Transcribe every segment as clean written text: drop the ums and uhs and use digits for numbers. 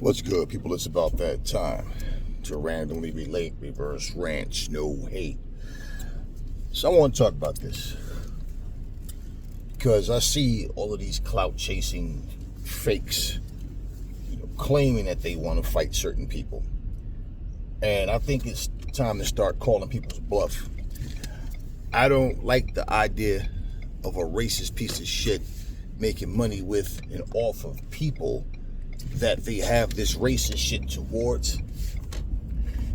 What's good, people? It's about that time to randomly relate, reverse ranch, no hate. So I want to talk about this because I see all of these clout chasing fakes, claiming that they want to fight certain people. And I think it's time to start calling people's bluff. I don't like the idea of a racist piece of shit making money with and off of people that they have this racist shit towards,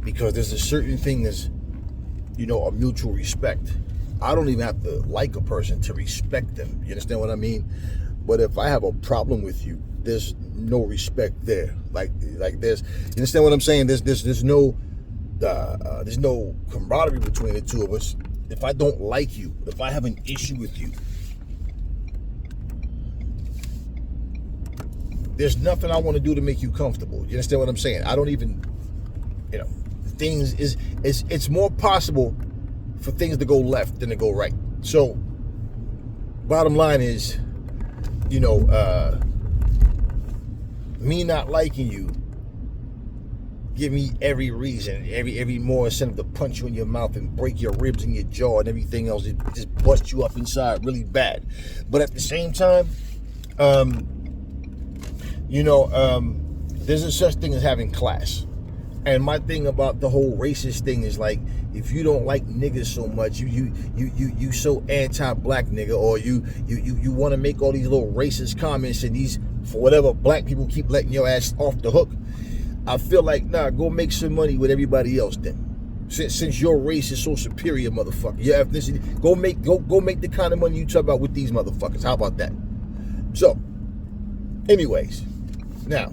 because there's a certain thing that's, a mutual respect. I don't even have to like a person to respect them. You understand what I mean? But if I have a problem with you, there's no respect there. Like there's, you understand what I'm saying? There's no camaraderie between the two of us. If I don't like you, if I have an issue with you, there's nothing I want to do to make you comfortable. You understand what I'm saying? I don't even, it's more possible for things to go left than to go right. So, bottom line is, me not liking you give me every reason, every more incentive to punch you in your mouth and break your ribs and your jaw and everything else. It just bust you up inside really bad. But at the same time, there's a such thing as having class. And my thing about the whole racist thing is, like, if you don't like niggas so much, you so anti-black nigga, or you want to make all these little racist comments, and these, for whatever, black people keep letting your ass off the hook. I feel like, nah, go make some money with everybody else then. Since your race is so superior, motherfucker, your ethnicity, go make the kind of money you talk about with these motherfuckers. How about that? So, anyways, now,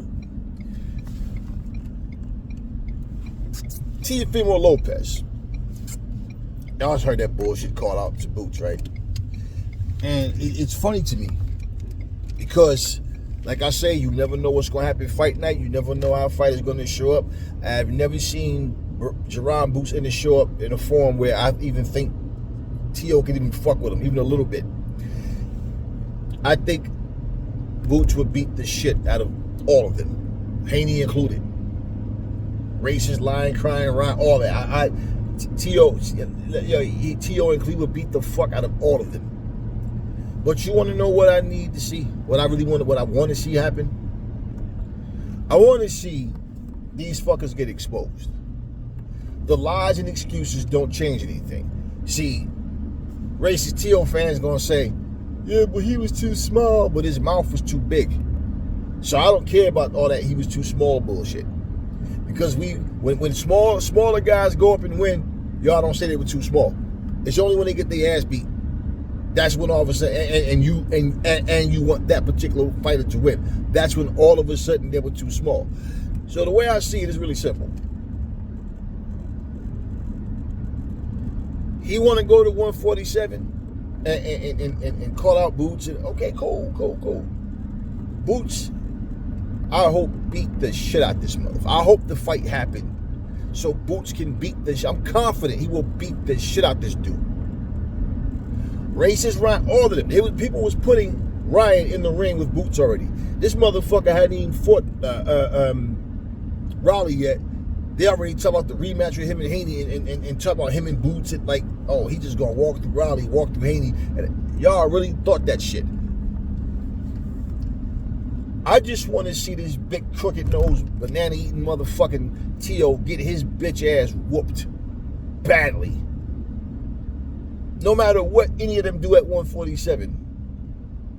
Teofimo Lopez. Y'all heard that bullshit called out to Boots, right? And it's funny to me because, like I say, you never know what's going to happen fight night. You never know how a fight is going to show up. I've never seen Jaron Boots Ennis show up in a form where I even think Teo can even fuck with him, even a little bit. I think Boots would beat the shit out of all of them, Haney included. Racist, lying, crying, around, all that. Teo and Cleveland beat the fuck out of all of them. But you want to know what I need to see? What I want to see happen? I want to see these fuckers get exposed. The lies and excuses don't change anything. See, racist Teo fans gonna say, yeah, but he was too small, but his mouth was too big. So I don't care about all that he was too small bullshit. Because when smaller guys go up and win, y'all don't say they were too small. It's only when they get their ass beat. That's when all of a sudden, and you want that particular fighter to win. That's when all of a sudden they were too small. So the way I see it is really simple. He want to go to 147 and call out Boots. And, okay, cool. Boots, I hope, beat the shit out this motherfucker. I hope the fight happened so Boots can beat the shit. I'm confident he will beat the shit out this dude. Racist Ryan, all of them. People was putting Ryan in the ring with Boots already. This motherfucker hadn't even fought Raleigh yet. They already talk about the rematch with him and Haney and talk about him and Boots. And like, oh, he just gonna walk through Raleigh, walk through Haney. And y'all really thought that shit. I just want to see this big crooked-nosed, banana-eating motherfucking Teo get his bitch ass whooped badly. No matter what any of them do at 147,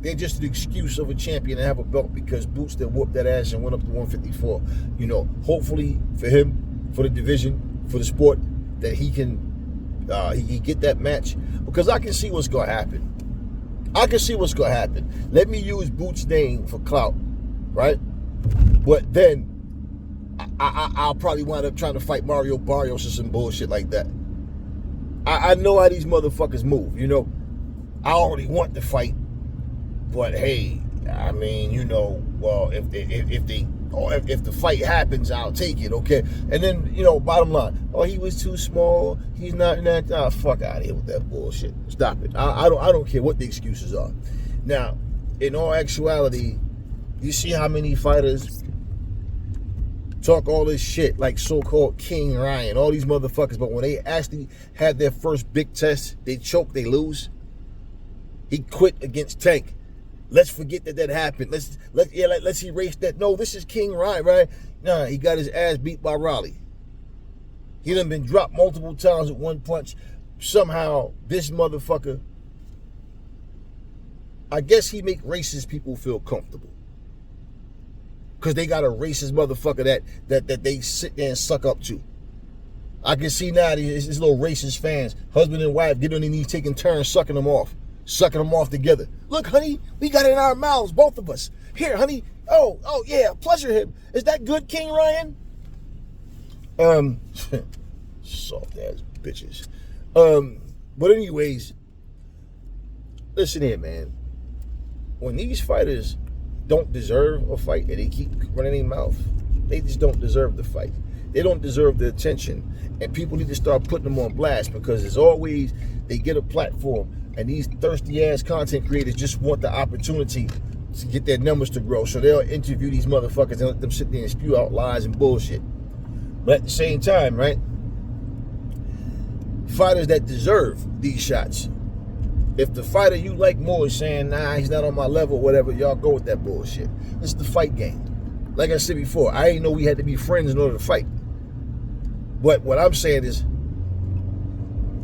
they're just an excuse of a champion to have a belt because Boots then whooped that ass and went up to 154. Hopefully for him, for the division, for the sport, that he can he get that match, because I can see what's going to happen. Let me use Boots' name for clout. Right? But then I'll probably wind up trying to fight Mario Barrios or some bullshit like that. I know how these motherfuckers move, I already want to fight, but hey, I mean, well, if the fight happens, I'll take it, okay? And then, bottom line, oh, he was too small, he's not in that, fuck out of here with that bullshit. Stop it. I don't care what the excuses are. Now, in all actuality, you see how many fighters talk all this shit like so-called King Ryan, all these motherfuckers, but when they actually had their first big test, they choke, they lose. He quit against Tank. Let's forget that happened. Let's erase that. No, this is King Ryan, right? Nah, he got his ass beat by Raleigh. He done been dropped multiple times with one punch. Somehow, this motherfucker, I guess he make racist people feel comfortable. Because they got a racist motherfucker that they sit there and suck up to. I can see now these little racist fans, husband and wife, get on their knees, taking turns, sucking them off together. Look, honey, we got it in our mouths, both of us. Here, honey. Oh, yeah, pleasure him. Is that good, King Ryan? Soft ass bitches. But anyways, listen here, man. When these fighters don't deserve a fight and they keep running their mouth, they just don't deserve the fight. They don't deserve the attention. And people need to start putting them on blast, because as always, they get a platform, and these thirsty ass content creators just want the opportunity to get their numbers to grow. So they'll interview these motherfuckers and let them sit there and spew out lies and bullshit. But at the same time, right? Fighters that deserve these shots. If the fighter you like more is saying, nah, he's not on my level, whatever, y'all go with that bullshit. It's the fight game. Like I said before, I didn't know we had to be friends in order to fight. But what I'm saying is,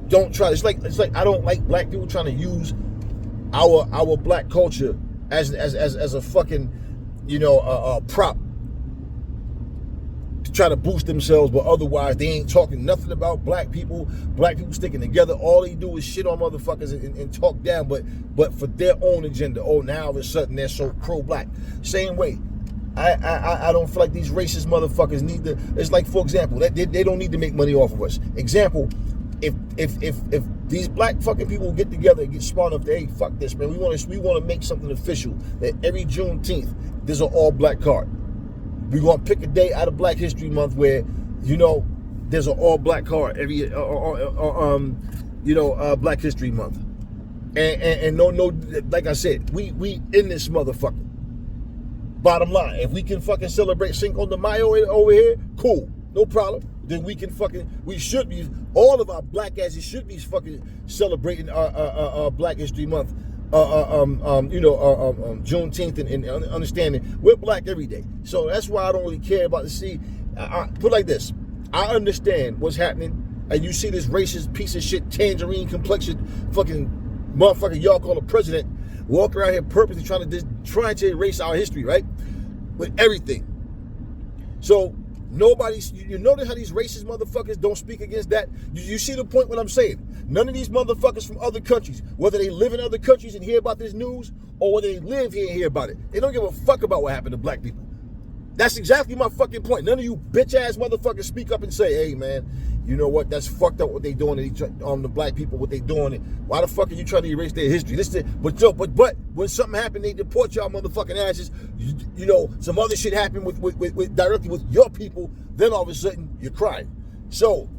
don't try. It's like I don't like black people trying to use our black culture as a fucking, prop to try to boost themselves, but otherwise they ain't talking nothing about black people sticking together. All they do is shit on motherfuckers and talk down, but for their own agenda. Oh, now all of a sudden they're so pro-black. Same way, I don't feel like these racist motherfuckers need to. It's like, for example, they don't need to make money off of us. Example, if these black fucking people get together and get smart enough to, hey, fuck this, man, we want to make something official that every Juneteenth there's an all black card. We're gonna pick a day out of Black History Month where, there's an all black card every Black History Month. And no, like I said, we in this motherfucker. Bottom line, if we can fucking celebrate Cinco de Mayo over here, cool, no problem. Then we should be, all of our black asses should be fucking celebrating our Black History Month, Juneteenth, and understanding we're black every day. So that's why I don't really care about the see. Put it like this: I understand what's happening, and you see this racist piece of shit, tangerine complexion, fucking motherfucker y'all call a president, walk around here purposely trying to erase our history, right? With everything. So you notice how these racist motherfuckers don't speak against that? You see the point what I'm saying? None of these motherfuckers from other countries, whether they live in other countries and hear about this news, or whether they live here and hear about it, they don't give a fuck about what happened to black people. That's exactly my fucking point. None of you bitch ass motherfuckers speak up and say, hey man, you know what, that's fucked up what they doing on the black people, what they doing. Why the fuck are you trying to erase their history? But when something happened, they deport y'all motherfucking asses. Some other shit happened with directly with your people, then all of a sudden you're crying. So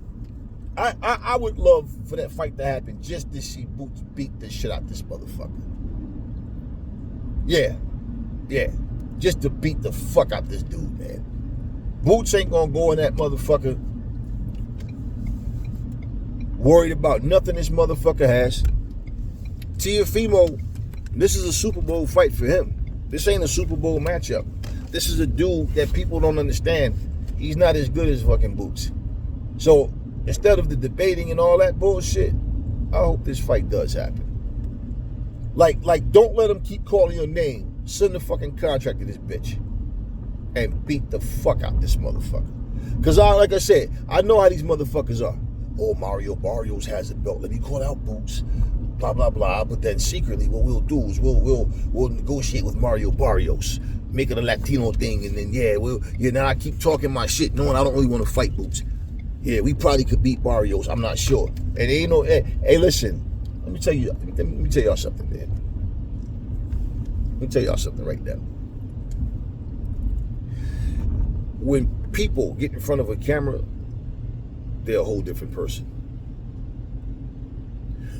I would love for that fight to happen just to see Boots beat the shit out this motherfucker. Yeah. Just to beat the fuck out this dude, man. Boots ain't gonna go in that motherfucker worried about nothing this motherfucker has. Teofimo, this is a Super Bowl fight for him. This ain't a Super Bowl matchup. This is a dude that people don't understand. He's not as good as fucking Boots. So instead of the debating and all that bullshit, I hope this fight does happen. Like, don't let him keep calling your name. Send the fucking contract to this bitch and beat the fuck out this motherfucker. Because like I said, I know how these motherfuckers are. Oh, Mario Barrios has a belt. Let me call out Boots. Blah, blah, blah. But then secretly what we'll do is we'll negotiate with Mario Barrios. Make it a Latino thing. And then, now I keep talking my shit knowing I don't really want to fight Boots. Yeah, we probably could beat Barrios. I'm not sure. And ain't no, hey, listen. Let me tell y'all something, man. Let me tell y'all something right now. When people get in front of a camera, they're a whole different person.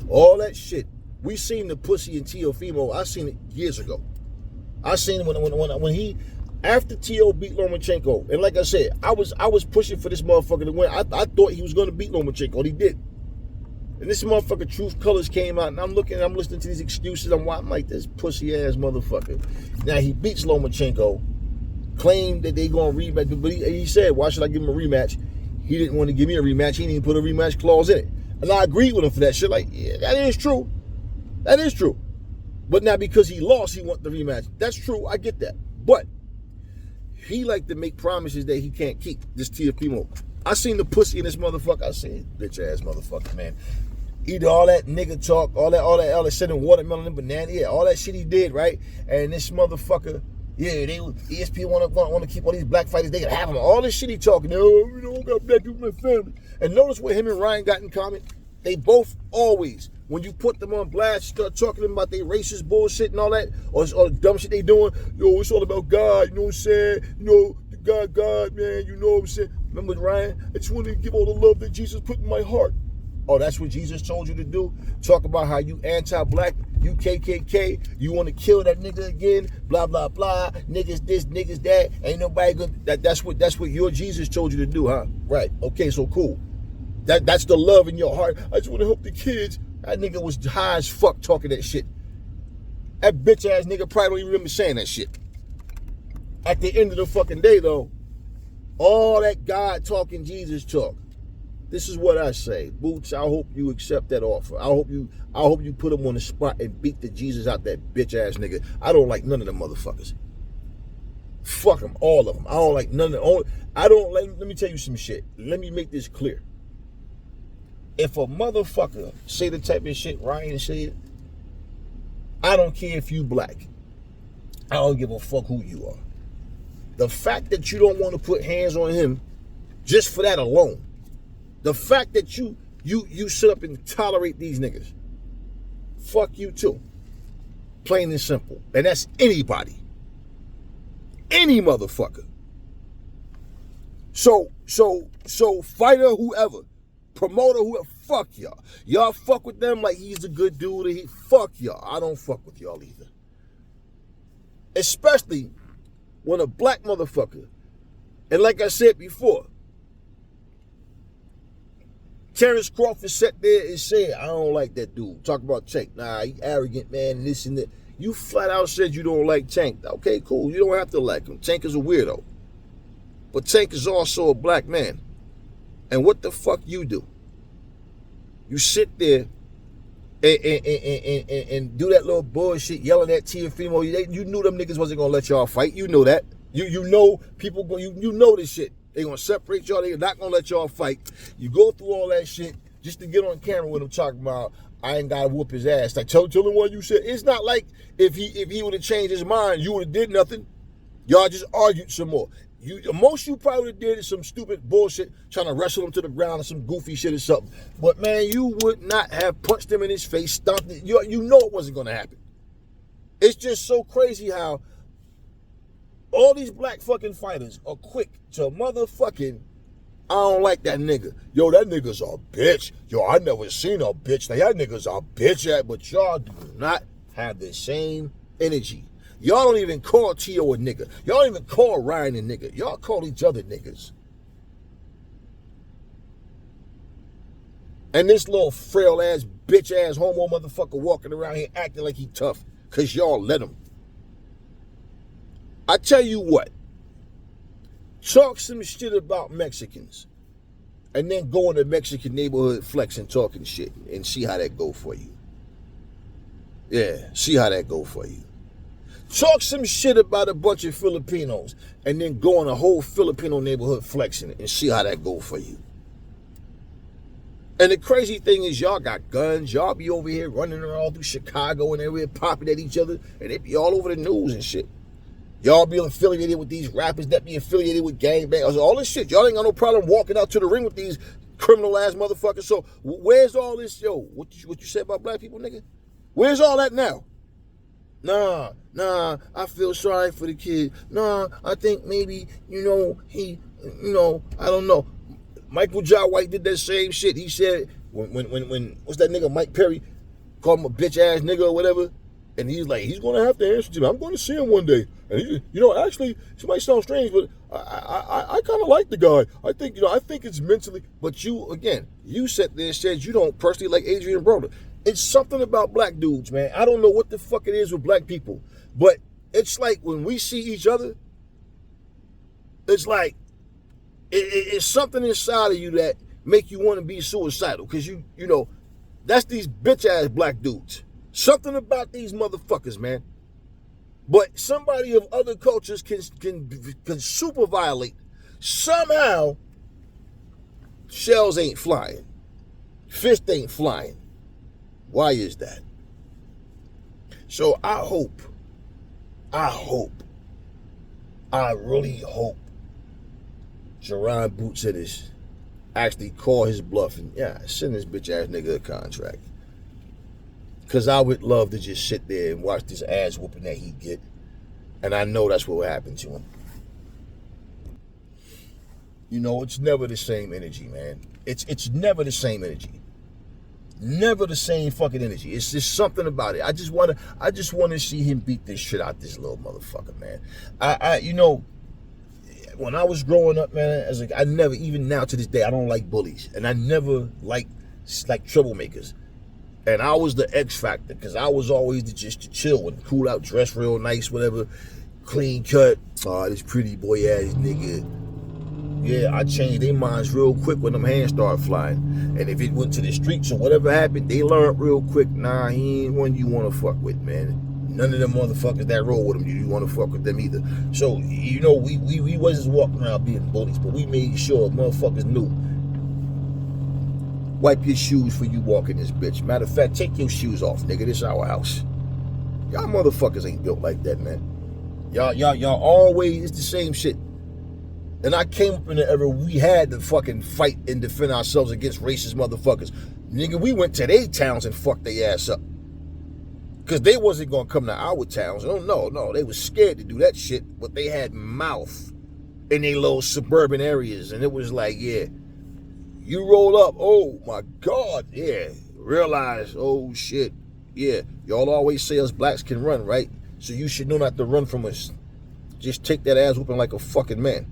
All that shit, we seen the pussy in Teofimo. I seen it years ago. I seen it when he After T.O. beat Lomachenko, and like I said, I was pushing for this motherfucker to win. I thought he was going to beat Lomachenko, and he did. And this motherfucker Truth Colors came out, and I'm listening to these excuses. I'm like, this pussy ass motherfucker. Now he beats Lomachenko, claimed that they gonna rematch, but he said, why should I give him a rematch? He didn't want to give me a rematch. He didn't even put a rematch clause in it. And I agreed with him for that shit. Like, yeah, that is true. That is true. But now because he lost, he want the rematch. That's true. I get that. But he like to make promises that he can't keep. This Teofimo. I seen the pussy in this motherfucker. I said, bitch ass motherfucker, man. Either all that nigga talk, all that sending watermelon and banana, yeah, all that shit he did, right? And this motherfucker, yeah, ESPN want to keep all these black fighters. They can have them. All this shit he talking. No, we don't got black people in my family. And notice what him and Ryan got in common. They both always, when you put them on blast, start talking to them about their racist bullshit and all that, or the dumb shit they doing. Yo, it's all about God. You know what I'm saying? You know, the God, man. You know what I'm saying? Remember Ryan? I just want to give all the love that Jesus put in my heart. Oh, that's what Jesus told you to do? Talk about how you anti-black, you KKK, you want to kill that nigga again, blah, blah, blah, niggas this, niggas that, ain't nobody good. That's what your Jesus told you to do, huh? Right, okay, so cool. That's the love in your heart. I just want to help the kids. That nigga was high as fuck talking that shit. That bitch ass nigga probably don't even remember saying that shit. At the end of the fucking day, though, all that God talking Jesus talk. This is what I say, Boots. I hope you accept that offer. I hope you put him on the spot and beat the Jesus out that bitch ass nigga. I don't like none of them motherfuckers. Fuck them, all of them. I don't like none of them. Let me tell you some shit. Let me make this clear. If a motherfucker say the type of shit Ryan said, I don't care if you black. I don't give a fuck who you are. The fact that you don't want to put hands on him, just for that alone. The fact that you sit up and tolerate these niggas, fuck you too. Plain and simple. And that's anybody. Any motherfucker. So fighter, whoever, promoter, whoever, fuck y'all. Y'all fuck with them like he's a good dude. Fuck y'all. I don't fuck with y'all either. Especially when a black motherfucker, and like I said before, Terrence Crawford sat there and said, I don't like that dude. Talk about Tank. Nah, he arrogant, man, and this and that. You flat out said you don't like Tank. Okay, cool. You don't have to like him. Tank is a weirdo. But Tank is also a black man. And what the fuck you do? You sit there and do that little bullshit, yelling at Teofimo. You knew them niggas wasn't going to let y'all fight. You know that. You know people go. You know this shit. They're going to separate y'all. They're not going to let y'all fight. You go through all that shit just to get on camera with him talking about, I ain't got to whoop his ass. Like, tell him what you said. It's not like if he would have changed his mind, you would have did nothing. Y'all just argued some more. Most you probably would have did is some stupid bullshit, trying to wrestle him to the ground or some goofy shit or something. But, man, you would not have punched him in his face, stomped it. You know it wasn't going to happen. It's just so crazy how all these black fucking fighters are quick to motherfucking, I don't like that nigga. Yo, that nigga's a bitch. Yo, I never seen a bitch. That nigga's a bitch. But y'all do not have the same energy. Y'all don't even call T.O. a nigga. Y'all don't even call Ryan a nigga. Y'all call each other niggas. And this little frail ass, bitch ass homo motherfucker walking around here acting like he tough because y'all let him. I tell you what, talk some shit about Mexicans and then go in the Mexican neighborhood flexing, talking shit and see how that go for you. Yeah, see how that go for you. Talk some shit about a bunch of Filipinos and then go in a whole Filipino neighborhood flexing and see how that go for you. And the crazy thing is y'all got guns. Y'all be over here running around through Chicago and everywhere popping at each other and they be all over the news and shit. Y'all be affiliated with these rappers that be affiliated with gangbangers, all this shit. Y'all ain't got no problem walking out to the ring with these criminal ass motherfuckers. So where's all this, yo? What you said about black people, nigga? Where's all that now? Nah, I feel sorry for the kid. Nah, I think maybe, he, I don't know. Michael Jai White did that same shit. He said, when what's that nigga, Mike Perry, called him a bitch ass nigga or whatever, And he's like, he's going to have to answer to me. I'm going to see him one day. And actually, it might sound strange, but I kind of like the guy. I think it's mentally. But you sat there and said you don't personally like Adrian Broner. It's something about black dudes, man. I don't know what the fuck it is with black people, but it's like when we see each other, it's like it's something inside of you that make you want to be suicidal, because that's these bitch ass black dudes. Something about these motherfuckers, man. But somebody of other cultures can super violate. Somehow, shells ain't flying. Fist ain't flying. Why is that? So I really hope Jaron Boots Ennis actually call his bluff and send this bitch ass nigga a contract. Because I would love to just sit there and watch this ass whooping that he get. And I know that's what will happen to him. It's never the same energy, man. It's never the same energy. Never the same fucking energy. It's just something about it. I just want to see him beat this shit out this little motherfucker, man. When I was growing up, man, I never, even now to this day, I don't like bullies. And I never like troublemakers. And I was the X factor, because I was always just to chill and cool out, dress real nice, whatever, clean cut. Oh, this pretty boy ass nigga. Yeah, I changed their minds real quick when them hands started flying. And if it went to the streets or whatever happened, they learned real quick, nah, he ain't one you want to fuck with, man. None of them motherfuckers that roll with him, you want to fuck with them either. So, we wasn't walking around being bullies, but we made sure motherfuckers knew. Wipe your shoes for you walking this bitch. Matter of fact, take your shoes off, nigga. This our house. Y'all motherfuckers ain't built like that, man. Y'all always, it's the same shit. And I came up in the era we had to fucking fight and defend ourselves against racist motherfuckers. Nigga, we went to their towns and fucked their ass up. Because they wasn't going to come to our towns. No. They was scared to do that shit. But they had mouth in their little suburban areas. And it was like, yeah. You roll up, oh my God, yeah. Realize, oh shit, yeah. Y'all always say us blacks can run, right? So you should know not to run from us. Just take that ass whooping like a fucking man.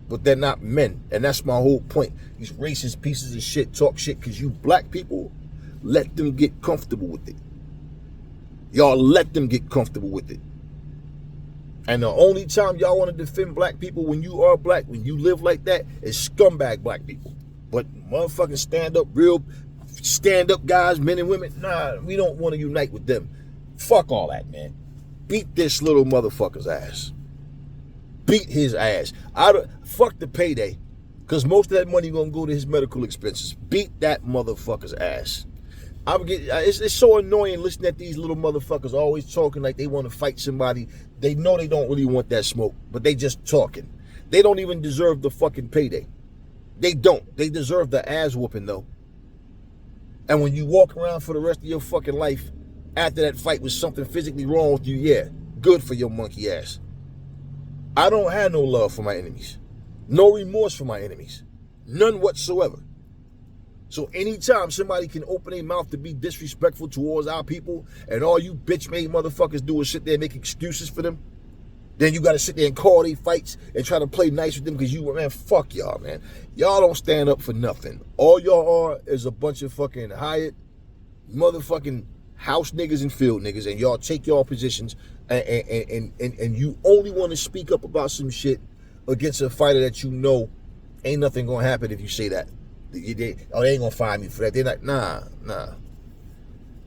But they're not men. And that's my whole point. These racist pieces of shit talk shit because you black people let them get comfortable with it. Y'all let them get comfortable with it. And the only time y'all want to defend black people when you are black, when you live like that, is scumbag black people. But motherfucking stand up guys, men and women, nah, we don't want to unite with them. Fuck all that, man. Beat this little motherfucker's ass. Beat his ass. Fuck the payday, because most of that money gonna go to his medical expenses. Beat that motherfucker's ass. It's so annoying listening at these little motherfuckers always talking like they want to fight somebody. They know they don't really want that smoke, but they just talking. They don't even deserve the fucking payday. They don't. They deserve the ass whooping, though. And when you walk around for the rest of your fucking life after that fight with something physically wrong with you, yeah, good for your monkey ass. I don't have no love for my enemies. No remorse for my enemies. None whatsoever. So anytime somebody can open their mouth to be disrespectful towards our people, and all you bitch-made motherfuckers do is sit there and make excuses for them, then you got to sit there and call these fights and try to play nice with them because man, fuck y'all, man. Y'all don't stand up for nothing. All y'all are is a bunch of fucking hired motherfucking house niggas and field niggas, and y'all take y'all positions and you only want to speak up about some shit against a fighter that you know ain't nothing going to happen if you say that. They ain't gonna find me for that. They're like, nah.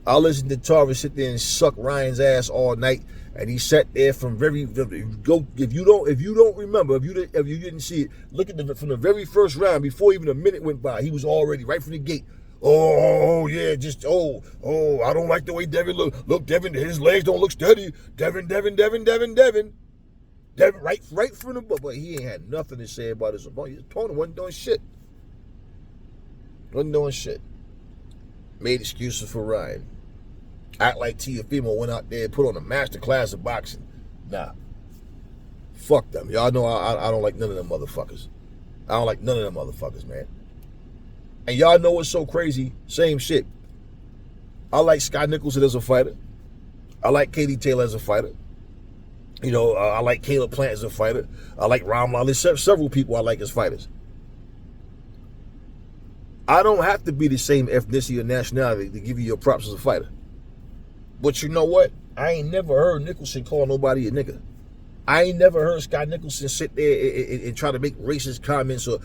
I'll listen to Tarvis sit there and suck Ryan's ass all night, and he sat there from if you don't remember, if you didn't see it, look at from the very first round, before even a minute went by, he was already right from the gate. Oh yeah, I don't like the way Devin look. Look, Devin, his legs don't look steady. Devin. Right from the book, but he ain't had nothing to say about his opponent. His opponent wasn't doing shit. Made excuses for Ryan. Act like Teofimo went out there and put on a master class of boxing. Nah. Fuck them. Y'all know I don't like none of them motherfuckers. I don't like none of them motherfuckers, man. And y'all know what's so crazy? Same shit. I like Scott Nicholson as a fighter. I like Katie Taylor as a fighter. I like Caleb Plant as a fighter. I like Ramla. There's several people I like as fighters. I don't have to be the same ethnicity or nationality to give you your props as a fighter. But you know what? I ain't never heard Nicholson call nobody a nigga. I ain't never heard Scott Nicholson sit there and try to make racist comments or,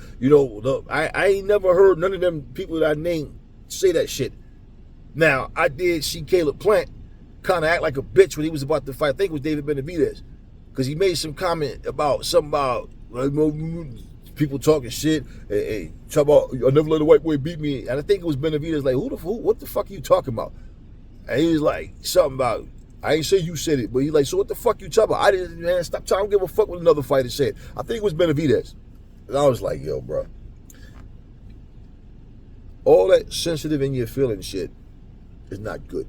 I ain't never heard none of them people that I named say that shit. Now, I did see Caleb Plant kind of act like a bitch when he was about to fight. I think it was David Benavidez. Because he made some comment about something about people talking shit and talk about, I never let a white boy beat me. And I think it was Benavidez like, what the fuck are you talking about? And he was like, something about, I ain't say you said it, but he's like, so what the fuck you talking about? I didn't, man, stop talking, I don't give a fuck what another fighter said. I think it was Benavidez. And I was like, yo, bro. All that sensitive in your feeling shit is not good.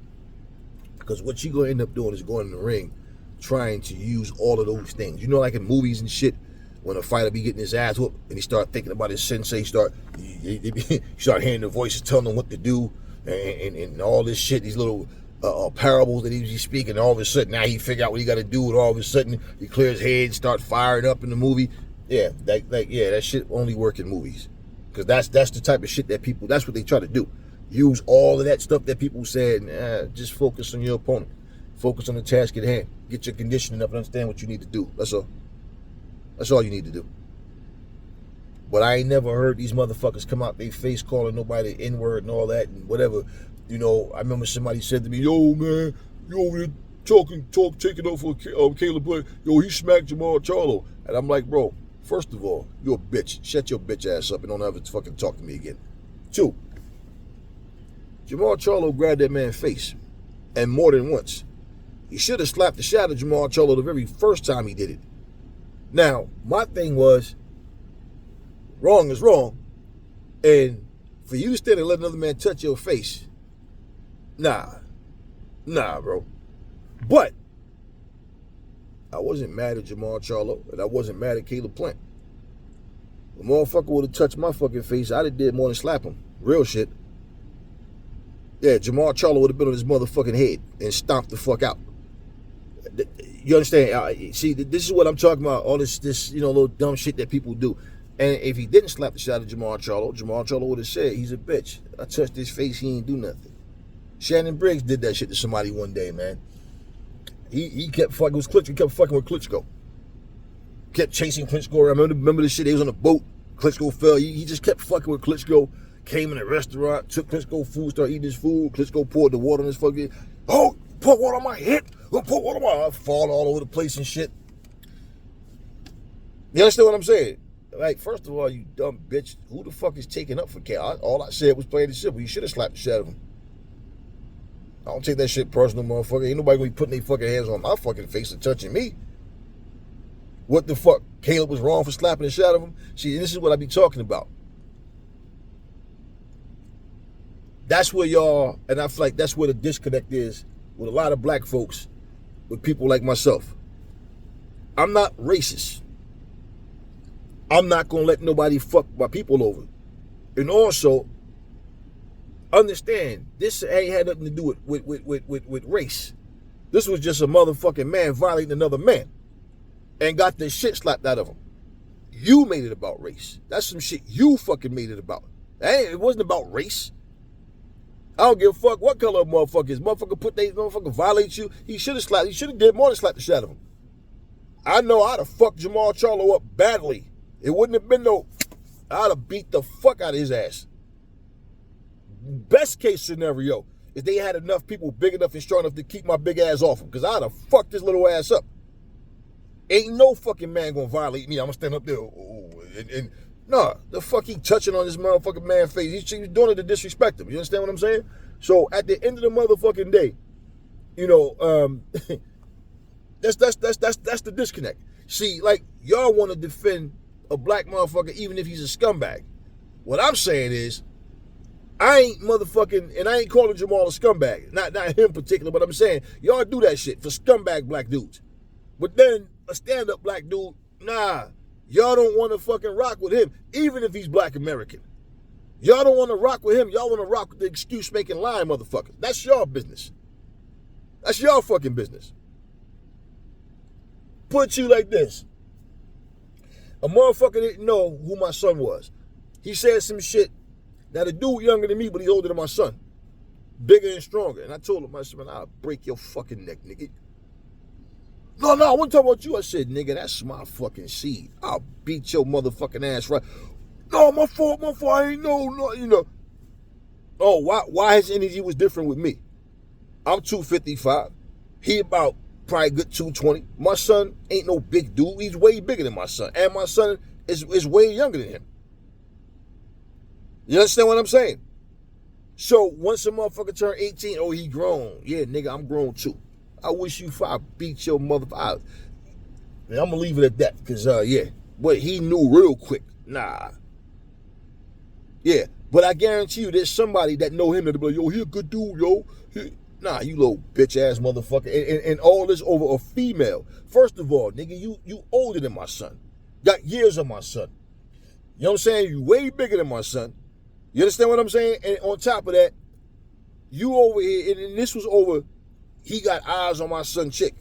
Because what you're going to end up doing is going in the ring trying to use all of those things. Like in movies and shit, when a fighter be getting his ass whooped and he start thinking about his sensei, start hearing the voices telling him what to do and all this shit, these little parables that he's speaking, and all of a sudden now he figure out what he got to do, and all of a sudden he clears his head, start firing up in the movie. Yeah, that shit only work in movies. Because that's the type of shit that people, that's what they try to do. Use all of that stuff that people said, just focus on your opponent. Focus on the task at hand. Get your conditioning up and understand what you need to do. That's all. That's all you need to do. But I ain't never heard these motherfuckers come out their face calling nobody the N-word and all that and whatever. I remember somebody said to me, yo, man, you over there taking up for Caleb Plant. Yo, he smacked Jamal Charlo. And I'm like, bro, first of all, you're a bitch. Shut your bitch ass up and don't ever fucking talk to me again. 2, Jamal Charlo grabbed that man's face, and more than once. He should have slapped the shit out of Jamal Charlo the very first time he did it. Now, my thing was, wrong is wrong, and for you to stand and let another man touch your face, nah, bro. But I wasn't mad at Jamal Charlo, and I wasn't mad at Caleb Plant. The motherfucker would have touched my fucking face, I'd have did more than slap him. Real shit. Yeah, Jamal Charlo would have been on his motherfucking head and stomped the fuck out. You understand? See, this is what I'm talking about. All this little dumb shit that people do. And if he didn't slap the shit out of Jamal Charlo would have said, he's a bitch. I touched his face, he ain't do nothing. Shannon Briggs did that shit to somebody one day, man. He kept fucking with Klitschko. He kept fucking with Klitschko. Kept chasing Klitschko around. Remember the shit? He was on a boat. Klitschko fell. He just kept fucking with Klitschko. Came in a restaurant, took Klitschko food, started eating his food. Klitschko poured the water on his fucking. Oh, pour water on my head. Pour water on my. I fall all over the place and shit. You understand what I'm saying? Like, first of all, you dumb bitch. Who the fuck is taking up for Cal? All I said was plain and simple. You should have slapped the shit out of him. I don't take that shit personal, motherfucker. Ain't nobody gonna be putting their fucking hands on my fucking face and touching me. What the fuck? Caleb was wrong for slapping the shit out of him? See, this is what I be talking about. That's where y'all, and I feel like that's where the disconnect is with a lot of black folks, with people like myself. I'm not racist. I'm not going to let nobody fuck my people over. And also, understand, this ain't had nothing to do with race. This was just a motherfucking man violating another man and got the shit slapped out of him. You made it about race. That's some shit you fucking made it about. It wasn't about race. I don't give a fuck what color motherfucker is. Motherfucker violate you. He should have did more than slap the shit out of him. I know I'd have fucked Jamal Charlo up badly. It wouldn't have been I'd have beat the fuck out of his ass. Best case scenario is they had enough people big enough and strong enough to keep my big ass off him, because I'd have fucked his little ass up. Ain't no fucking man gonna violate me. I'm gonna stand up there nah, the fuck he touching on this motherfucking man's face. He's doing it to disrespect him. You understand what I'm saying? So at the end of the motherfucking day, that's the disconnect. See, like, y'all want to defend a black motherfucker even if he's a scumbag. What I'm saying is, I ain't motherfucking, and I ain't calling Jamal a scumbag. Not him in particular, but I'm saying, y'all do that shit for scumbag black dudes. But then a stand-up black dude, nah. Y'all don't want to fucking rock with him, even if he's black American. Y'all don't want to rock with him. Y'all want to rock with the excuse-making lying motherfuckers. That's your business. That's y'all fucking business. Put it to you like this. A motherfucker didn't know who my son was. He said some shit. Now the dude younger than me, but he's older than my son. Bigger and stronger. And I told him, I said, man, I'll break your fucking neck, nigga. No, I wasn't talking about you. I said, nigga, that's my fucking seed. I'll beat your motherfucking ass right. No, my fault, I ain't know, no, you know. Oh, why his energy was different with me? I'm 255. He about probably good 220. My son ain't no big dude. He's way bigger than my son. And my son is way younger than him. You understand what I'm saying? So once a motherfucker turn 18, oh, he grown. Yeah, nigga, I'm grown too. I wish you I beat your motherfucker. I'm gonna leave it at that, because yeah. But he knew real quick. Nah. Yeah, but I guarantee you there's somebody that know him that'll be like, yo, he a good dude, yo. Nah, you little bitch ass motherfucker. And all this over a female. First of all, nigga, you older than my son. Got years on my son. You know what I'm saying? You way bigger than my son. You understand what I'm saying? And on top of that, you over here, and this was over, he got eyes on my son's chick.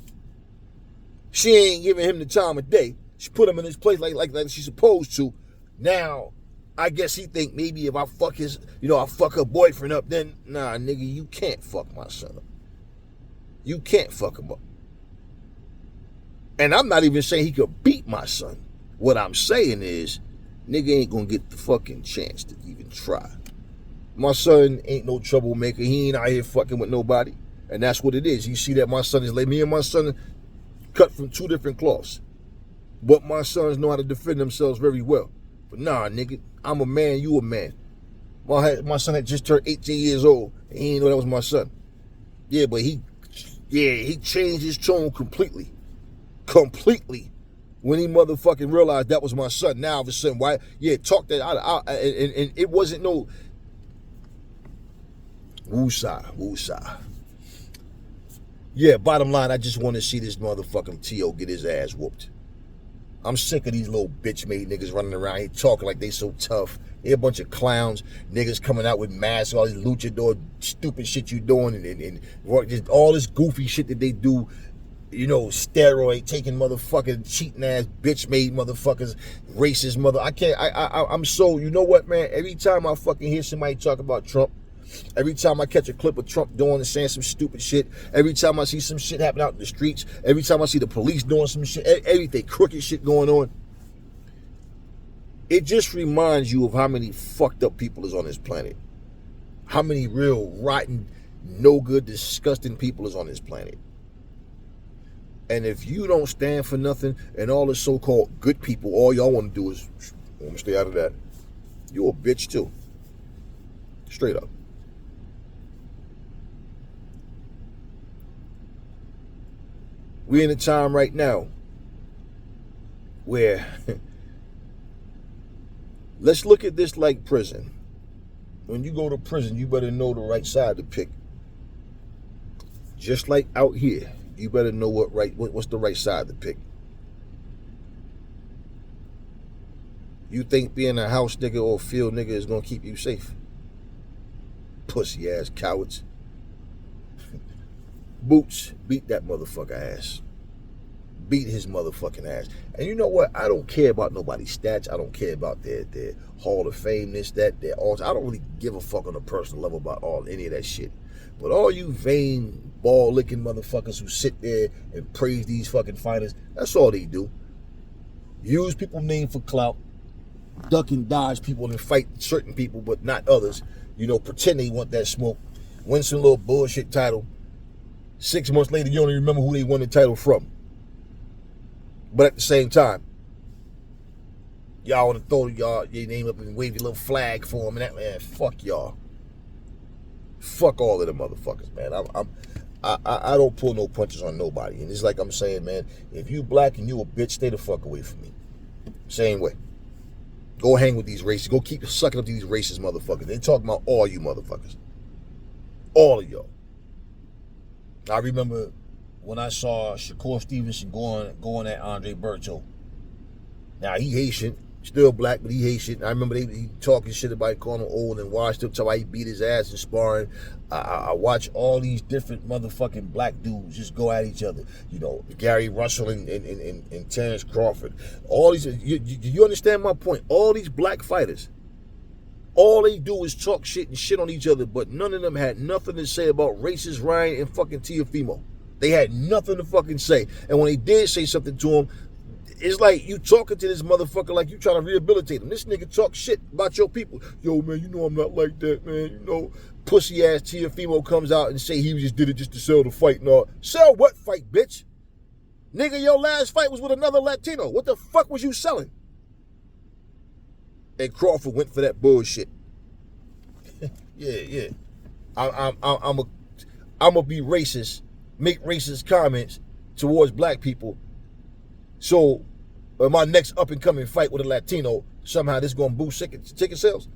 She ain't giving him the time of day. She put him in his place like she's supposed to. Now, I guess he think maybe if I fuck his, I fuck her boyfriend up, then, nah, nigga, you can't fuck my son up. You can't fuck him up. And I'm not even saying he could beat my son. What I'm saying is, nigga ain't gonna get the fucking chance to even try. My son ain't no troublemaker. He ain't out here fucking with nobody. And that's what it is. You see that my son is like, me and my son cut from two different cloths. But my sons know how to defend themselves very well. But nah, nigga, I'm a man, you a man. My son had just turned 18 years old, and he didn't know that was my son. Yeah, but he changed his tone completely. Completely. When he motherfucking realized that was my son. Now all of a sudden, why? Yeah, talk that out, and it wasn't no woosah. Yeah, bottom line, I just want to see this motherfucking T.O. get his ass whooped. I'm sick of these little bitch-made niggas running around here talking like they so tough. They're a bunch of clowns, niggas coming out with masks, all this luchador stupid shit you doing, and just all this goofy shit that they do. Steroid taking motherfucking cheating ass bitch made motherfuckers, racist mother. I'm so, you know what, man? Every time I fucking hear somebody talk about Trump, every time I catch a clip of Trump doing and saying some stupid shit, every time I see some shit happen out in the streets, every time I see the police doing some shit, everything crooked shit going on, it just reminds you of how many fucked up people is on this planet. How many real rotten, no good, disgusting people is on this planet. And if you don't stand for nothing, and all the so-called good people, all y'all want to do is, want to stay out of that, you a bitch too. Straight up. We're in a time right now where, let's look at this like prison. When you go to prison, you better know the right side to pick. Just like out here. You better know what's the right side to pick. You think being a house nigga or a field nigga is gonna keep you safe? Pussy ass cowards. Boots, beat that motherfucker ass. Beat his motherfucking ass. And you know what? I don't care about nobody's stats. I don't care about their Hall of Fame, this, that, their altar. I don't really give a fuck on a personal level about any of that shit. But all you vain, ball-licking motherfuckers who sit there and praise these fucking fighters, that's all they do. Use people's name for clout, duck and dodge people and fight certain people, but not others. Pretend they want that smoke. Win some little bullshit title. 6 months later, you don't even remember who they won the title from. But at the same time, y'all want to throw your name up and wave your little flag for them. And that, man, fuck y'all. Fuck all of them motherfuckers, man. I don't pull no punches on nobody. And it's like I'm saying, man, if you black and you a bitch, stay the fuck away from me. Same way. Go hang with these racists. Go keep sucking up to these racist motherfuckers. They talking about all you motherfuckers. All of y'all. I remember when I saw Shakur Stevenson going at Andre Berto. Now, he Haitian. Still black, but he hates shit. I remember he talking shit about calling him old and washed up, how he beat his ass in sparring. I watch all these different motherfucking black dudes just go at each other. You know, Gary Russell and Terrence Crawford. All these, you understand my point? All these black fighters, all they do is talk shit and shit on each other, but none of them had nothing to say about racist Ryan and fucking Teofimo. They had nothing to fucking say. And when they did say something to him, it's like you talking to this motherfucker like you trying to rehabilitate him. This nigga talk shit about your people. Yo, man, you know I'm not like that, man. You know, pussy ass Teofimo comes out and say he just did it just to sell the fight and all. Sell what fight, bitch? Nigga, your last fight was with another Latino. What the fuck was you selling? And Crawford went for that bullshit. yeah. I'm a be racist, make racist comments towards black people. So, my next up and coming fight with a Latino, somehow this gonna boost ticket sales.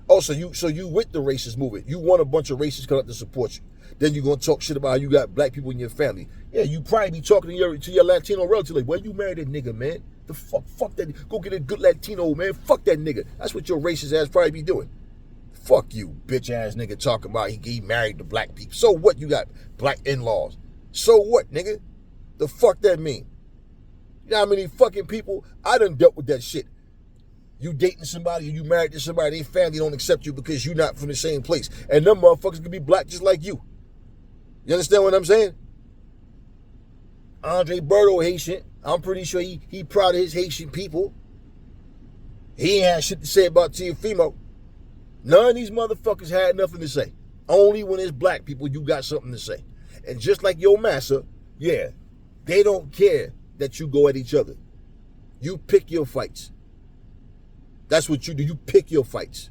Oh, so you with the racist movement? You want a bunch of racists come up to support you? Then you gonna talk shit about how you got black people in your family? Yeah, you probably be talking to your Latino relative like, well, you married that nigga, man. The fuck that. Go get a good Latino, man. Fuck that nigga. That's what your racist ass probably be doing. Fuck you, bitch ass nigga, talking about he married to black people. So what? You got black in-laws. So what, nigga? The fuck that mean? You know how many fucking people I done dealt with that shit? You dating somebody or you married to somebody, their family don't accept you because you're not from the same place. And them motherfuckers could be black just like you. You understand what I'm saying? Andre Berto Haitian. I'm pretty sure he proud of his Haitian people. He ain't had shit to say about Teofimo. None of these motherfuckers had nothing to say. Only when it's black people you got something to say. And just like your massa, yeah, they don't care that you go at each other. You pick your fights. That's what you do. You pick your fights.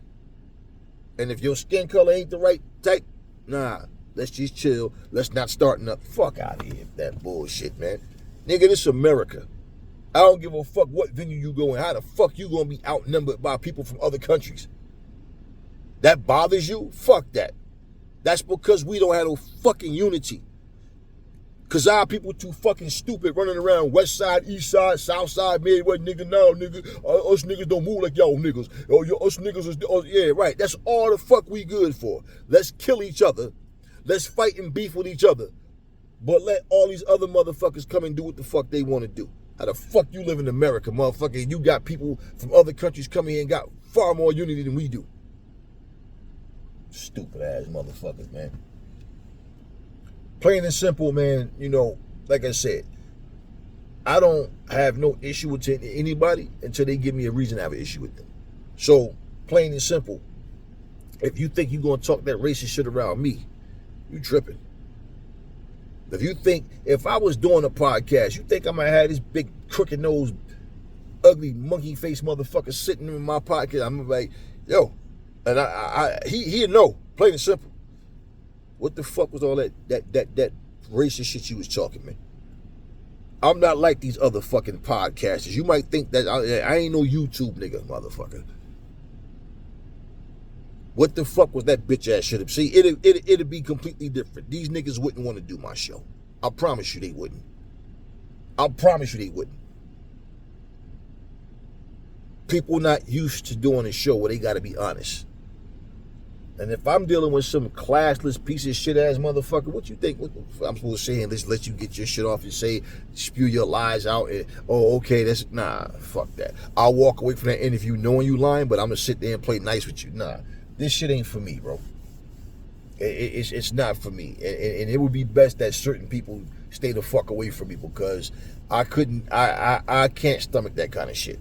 And if your skin color ain't the right type, nah, let's just chill. Let's not start up. Fuck out of here with that bullshit, man. Nigga, this is America. I don't give a fuck what venue you go in. How the fuck you gonna be outnumbered by people from other countries? That bothers you? Fuck that. That's because we don't have no fucking unity. Cause our people too fucking stupid running around west side, east side, south side, Midwest, nigga, now, nigga. Us niggas don't move like y'all niggas. Us niggas is, yeah, right. That's all the fuck we good for. Let's kill each other. Let's fight and beef with each other. But let all these other motherfuckers come and do what the fuck they want to do. How the fuck you live in America, motherfucker? You got people from other countries coming here and got far more unity than we do. Stupid ass motherfuckers, man. Plain and simple, man, you know, like I said, I don't have no issue with anybody until they give me a reason to have an issue with them. So, plain and simple, if you think you're going to talk that racist shit around me, you tripping. If you think, if I was doing a podcast, you think I'm going to have this big crooked nose, ugly monkey face motherfucker sitting in my podcast, I'm going to be like, yo, and he'd know, plain and simple. What the fuck was all that racist shit you was talking, man? I'm not like these other fucking podcasters. You might think that I ain't no YouTube nigga, motherfucker. What the fuck was that bitch ass shit? See, it'd be completely different. These niggas wouldn't want to do my show. I promise you they wouldn't. I promise you they wouldn't. People not used to doing a show where they gotta be honest. And if I'm dealing with some classless piece of shit ass motherfucker, what you think? What I'm supposed to say and just let you get your shit off and say, spew your lies out and, oh, okay, that's, nah, fuck that. I'll walk away from that interview knowing you lying, but I'm gonna sit there and play nice with you. Nah, this shit ain't for me, bro. It's not for me. And it would be best that certain people stay the fuck away from me because I can't stomach that kind of shit.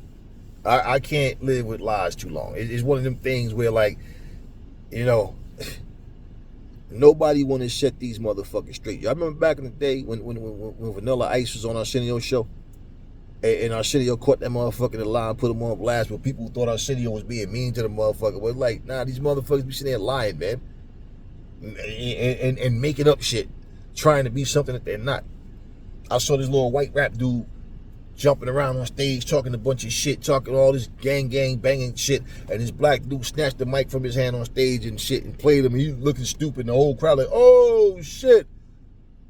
I can't live with lies too long. It's one of them things where, like, you know, nobody want to set these motherfuckers straight. Y'all remember back in the day when Vanilla Ice was on Arsenio show? And Arsenio caught that motherfucker in the line and put him on blast, but people thought Arsenio was being mean to the motherfucker. But like, nah, these motherfuckers be sitting there lying, man. And making up shit, trying to be something that they're not. I saw this little white rap dude jumping around on stage, talking a bunch of shit, talking all this gang banging shit, and this black dude snatched the mic from his hand on stage and shit and played him, and he was looking stupid, and the whole crowd like, oh shit.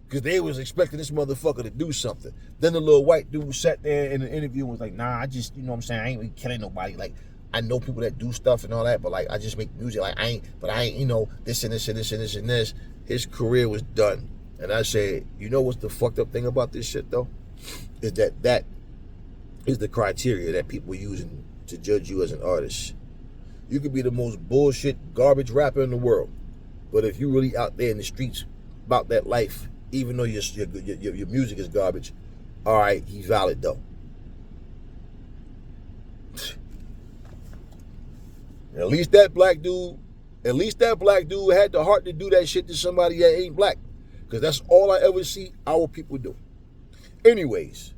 Because they was expecting this motherfucker to do something. Then the little white dude sat there in the interview and was like, nah, I just, you know what I'm saying, I ain't really killing nobody. Like, I know people that do stuff and all that, but like, I just make music. Like, I ain't, you know, this and this and this and this and this. His career was done. And I said, you know what's the fucked up thing about this shit, though? Is that is the criteria that people are using to judge you as an artist. You could be the most bullshit, garbage rapper in the world, but if you really out there in the streets about that life, even though your music is garbage, all right, he's valid though. At least that black dude had the heart to do that shit to somebody that ain't black. Because that's all I ever see our people do. Anyways,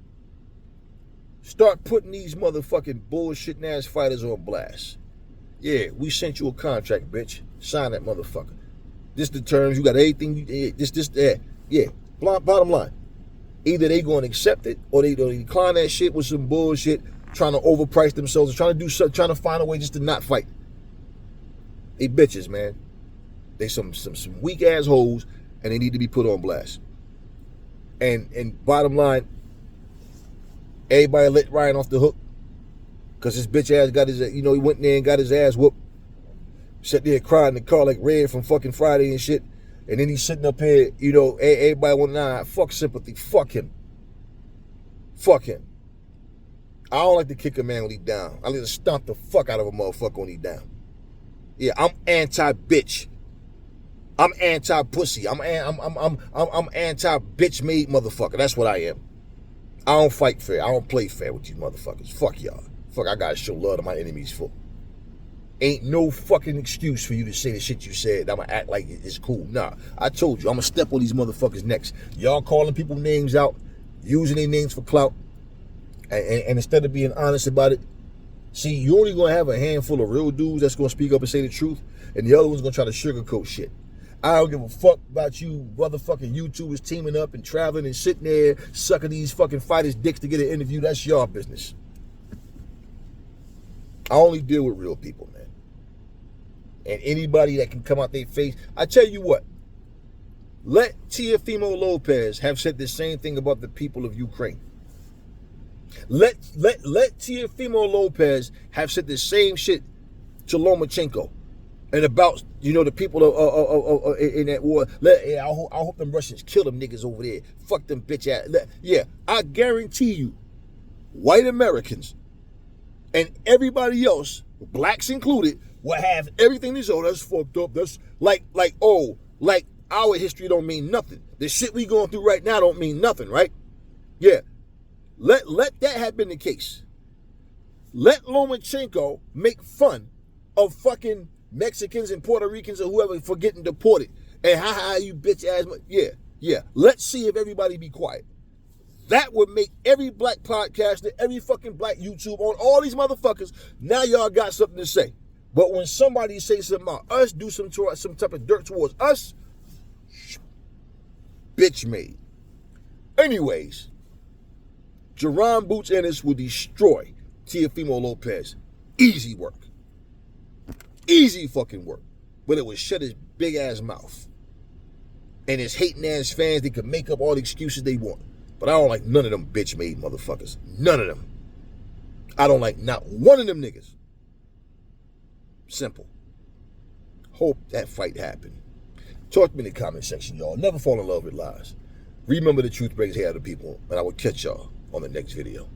start putting these motherfucking bullshitting ass fighters on blast. Yeah, we sent you a contract, bitch. Sign that motherfucker. This the terms, you got everything, that. Yeah, bottom line. Either they going to accept it or they decline that shit with some bullshit, trying to overprice themselves, trying to find a way just to not fight. They bitches, man. They some weak ass hoes, and they need to be put on blast. And bottom line, everybody let Ryan off the hook because his bitch ass got his, he went in there and got his ass whooped. Sat there crying in the car like Red from fucking Friday and shit. And then he's sitting up here, everybody want fuck sympathy. Fuck him. Fuck him. I don't like to kick a man when he down. I like to stomp the fuck out of a motherfucker when he down. Yeah, I'm anti-bitch. I'm anti-pussy. I'm anti-bitch made motherfucker. That's what I am. I don't fight fair. I don't play fair with you motherfuckers. Fuck y'all. Fuck, I gotta show love to my enemies for. Ain't no fucking excuse for you to say the shit you said. I'm gonna act like it's cool. Nah, I told you, I'm gonna step on these motherfuckers' necks. Y'all calling people names out, using their names for clout, and instead of being honest about it, see, you only gonna have a handful of real dudes that's gonna speak up and say the truth, and the other one's gonna try to sugarcoat shit. I don't give a fuck about you motherfucking YouTubers teaming up and traveling and sitting there sucking these fucking fighters' dicks to get an interview. That's your business. I only deal with real people, man. And anybody that can come out their face. I tell you what, let Teofimo Lopez have said the same thing about the people of Ukraine. Let Teofimo Lopez have said the same shit to Lomachenko and about the people in that war. I hope them Russians kill them niggas over there. Fuck them bitch ass. Yeah, I guarantee you, white Americans and everybody else, blacks included, will have everything they say. Oh, that's fucked up. That's like our history don't mean nothing. The shit we going through right now don't mean nothing, right? Yeah. Let that have been the case. Let Lomachenko make fun of fucking Mexicans and Puerto Ricans or whoever for getting deported. And you bitch ass. Yeah. Let's see if everybody be quiet. That would make every black podcaster, every fucking black YouTube on all these motherfuckers, now y'all got something to say. But when somebody say something about us, do some type of dirt towards us, bitch made. Anyways, Jaron Boots Ennis will destroy Teofimo Lopez. Easy work. Easy fucking work. But it would shut his big ass mouth. And his hating ass fans, they can make up all the excuses they want. But I don't like none of them bitch made motherfuckers. None of them. I don't like not one of them niggas. Simple. Hope that fight happened. Talk to me in the comment section, y'all. Never fall in love with lies. Remember, the truth brings hair to people, and I will catch y'all on the next video.